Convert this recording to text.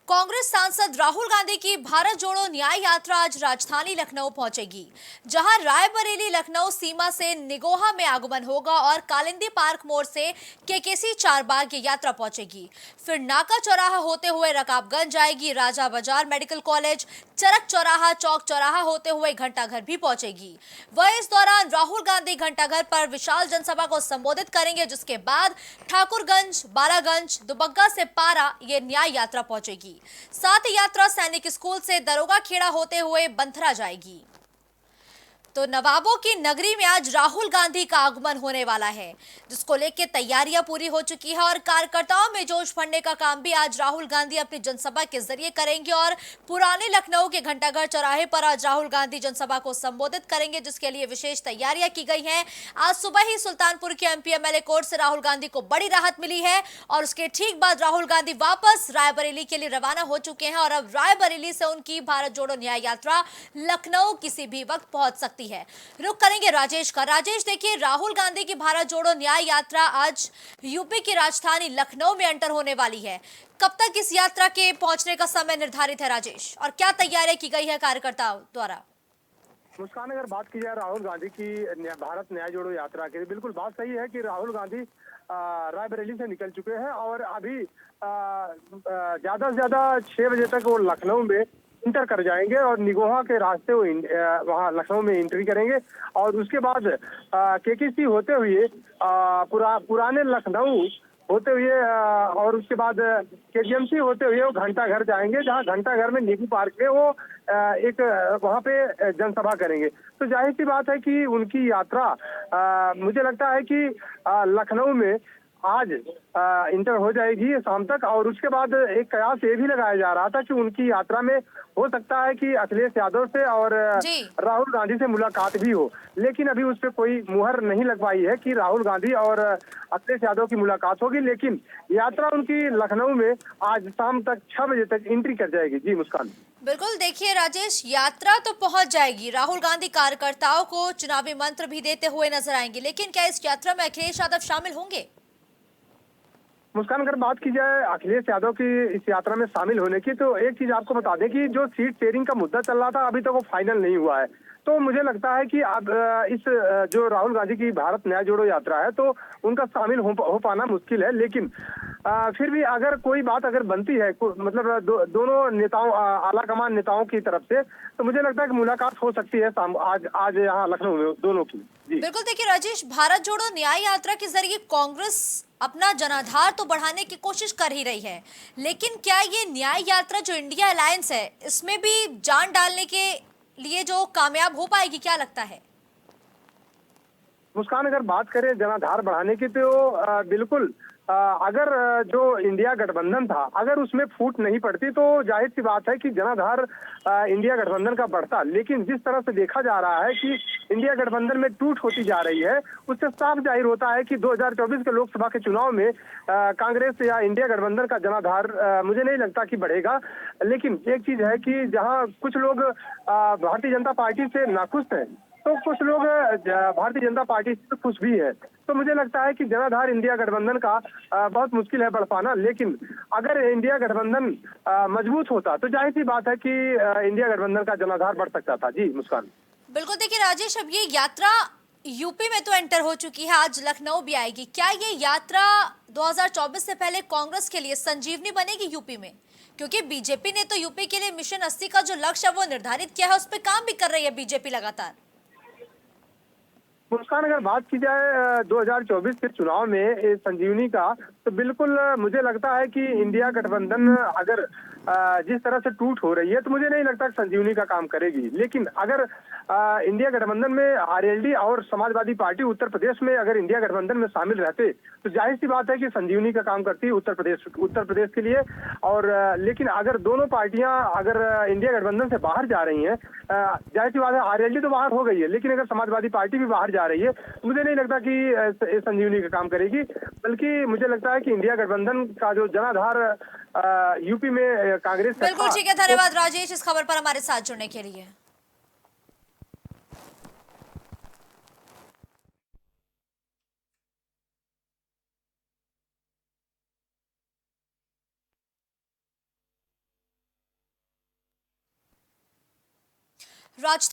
कांग्रेस सांसद राहुल गांधी की भारत जोड़ो न्याय यात्रा आज राजधानी लखनऊ पहुंचेगी, जहां रायबरेली लखनऊ सीमा से निगोहा में आगमन होगा और कालिंदी पार्क मोड़ से केकेसी चारबाग ये यात्रा पहुंचेगी। फिर नाका चौराहा होते हुए रकाबगंज जाएगी, राजा बाजार मेडिकल कॉलेज, चरक चौराहा, चौक चौराहा होते हुए घंटाघर भी पहुंचेगी। वह इस दौरान राहुल गांधी घंटाघर पर विशाल जनसभा को संबोधित करेंगे, जिसके बाद ठाकुरगंज, बालागंज, दुबग्गा से पारा ये न्याय यात्रा पहुंचेगी। साथ ही यात्रा सैनिक स्कूल से दरोगा खेड़ा होते हुए बंथरा जाएगी। तो नवाबों की नगरी में आज राहुल गांधी का आगमन होने वाला है, जिसको लेकर तैयारियां पूरी हो चुकी है और कार्यकर्ताओं में जोश भरने का काम भी आज राहुल गांधी अपनी जनसभा के जरिए करेंगे। और पुराने लखनऊ के घंटाघर चौराहे पर आज राहुल गांधी जनसभा को संबोधित करेंगे, जिसके लिए विशेष तैयारियां की गई हैं। आज सुबह ही सुल्तानपुर के एमपी एमएलए कोर्ट से राहुल गांधी को बड़ी राहत मिली है और उसके ठीक बाद राहुल गांधी वापस रायबरेली के लिए रवाना हो चुके हैं और अब रायबरेली से उनकी भारत जोड़ो न्याय यात्रा लखनऊ किसी भी वक्त पहुंच सकती है। रुक करेंगे राजेश का। राजेश, देखिए, राहुल गांधी की भारत जोड़ो न्याय यात्रा आज यूपी की राजधानी लखनऊ में एंटर होने वाली है। कब तक इस यात्रा के पहुंचने का समय निर्धारित है राजेश, और क्या तैयारियां की गई है कार्यकर्ताओं द्वारा? मुस्कान, अगर बात की जाए राहुल गांधी की भारत न्याय जोड़ो यात्रा की, बिल्कुल बात सही है कि राहुल गांधी रायबरेली से निकल चुके हैं और अभी ज्यादा से ज्यादा 6 बजे तक वो लखनऊ में इंटर कर जाएंगे और निगोहा के रास्ते वो वहाँ लखनऊ में एंट्री करेंगे और उसके बाद केकेसी होते हुए पुराने लखनऊ होते हुए और उसके बाद केजीएमसी होते हुए वो घंटाघर जाएंगे, जहाँ घंटाघर में नेहरू पार्क में वो एक वहाँ पे जनसभा करेंगे। तो जाहिर सी बात है कि उनकी यात्रा मुझे लगता है कि लखनऊ में आज इंटर हो जाएगी शाम तक। और उसके बाद एक कयास ये भी लगाया जा रहा था कि उनकी यात्रा में हो सकता है कि अखिलेश यादव से और राहुल गांधी से मुलाकात भी हो, लेकिन अभी उस पर कोई मुहर नहीं लग पाई है कि राहुल गांधी और अखिलेश यादव की मुलाकात होगी। लेकिन यात्रा उनकी लखनऊ में आज शाम तक 6 बजे तक एंट्री कर जाएगी। जी मुस्कान। बिल्कुल, देखिए राजेश, यात्रा तो पहुंच जाएगी, राहुल गांधी कार्यकर्ताओं को चुनावी मंत्र भी देते हुए नजर आएंगे, लेकिन क्या इस यात्रा में अखिलेश यादव शामिल होंगे? मुस्कान, अगर बात की जाए अखिलेश यादव की इस यात्रा में शामिल होने की, तो एक चीज आपको बता दें कि जो सीट शेयरिंग का मुद्दा चल रहा था अभी तक वो फाइनल नहीं हुआ है। तो मुझे लगता है कि अब इस जो राहुल गांधी की भारत न्याय जोड़ो यात्रा है तो उनका शामिल हो पाना मुश्किल है। लेकिन फिर भी अगर कोई बात अगर बनती है मतलब दोनों नेताओं आला कमान नेताओं की तरफ से, तो मुझे लगता है कि मुलाकात हो सकती है आज यहाँ लखनऊ में दोनों की। बिल्कुल, देखिए राजेश, भारत जोड़ो न्याय यात्रा के जरिए कांग्रेस अपना जनाधार तो बढ़ाने की कोशिश कर ही रही है, लेकिन क्या ये न्याय यात्रा जो इंडिया अलायंस है इसमें भी जान डालने के लिए जो कामयाब हो पाएगी, क्या लगता है? मुस्कान, अगर बात करें जनाधार बढ़ाने की तो बिल्कुल अगर जो इंडिया गठबंधन था अगर उसमें फूट नहीं पड़ती तो जाहिर सी बात है कि जनाधार इंडिया गठबंधन का बढ़ता। लेकिन जिस तरह से देखा जा रहा है कि इंडिया गठबंधन में टूट होती जा रही है, उससे साफ जाहिर होता है कि 2024 के लोकसभा के चुनाव में कांग्रेस या इंडिया गठबंधन का जनाधार मुझे नहीं लगता कि बढ़ेगा। लेकिन एक चीज है कि जहां कुछ लोग भारतीय जनता पार्टी से नाखुश हैं तो कुछ लोग भारतीय जनता पार्टी से खुश भी है। तो मुझे लगता है कि जनाधार इंडिया गठबंधन का बहुत मुश्किल है बढ़ पाना। लेकिन अगर इंडिया गठबंधन मजबूत होता तो जाहिर सी बात है कि इंडिया गठबंधन का जनाधार बढ़ सकता था। जी मुस्कान। बिल्कुल, देखिए राजेश, अब ये यात्रा यूपी में तो एंटर हो चुकी है, आज लखनऊ भी आएगी। क्या ये यात्रा 2024 से पहले कांग्रेस के लिए संजीवनी बनेगी यूपी में? क्योंकि बीजेपी ने तो यूपी के लिए मिशन 80 का जो लक्ष्य है वो निर्धारित किया है, उस पर काम भी कर रही है बीजेपी लगातार। मुस्कान, अगर बात की जाए 2024 के चुनाव में संजीवनी का, तो बिल्कुल मुझे लगता है कि इंडिया गठबंधन अगर जिस तरह से टूट हो रही है तो मुझे नहीं लगता कि संजीवनी का काम करेगी। लेकिन अगर इंडिया गठबंधन में आरएलडी और समाजवादी पार्टी उत्तर प्रदेश में अगर इंडिया गठबंधन में शामिल रहते तो जाहिर सी बात है कि संजीवनी का काम करती उत्तर प्रदेश के लिए। और लेकिन अगर दोनों पार्टियां अगर इंडिया गठबंधन से बाहर जा रही हैं, जाहिर सी बात है आरएलडी तो बाहर हो गई है, लेकिन अगर समाजवादी पार्टी भी बाहर जा रही है तो मुझे नहीं लगता कि संजीवनी का काम करेगी। बल्कि मुझे लगता है कि इंडिया गठबंधन का जो जनाधार यूपी में कांग्रेस का बिल्कुल ठीक है, धन्यवाद राजेश इस खबर पर हमारे साथ जुड़ने के लिए। राज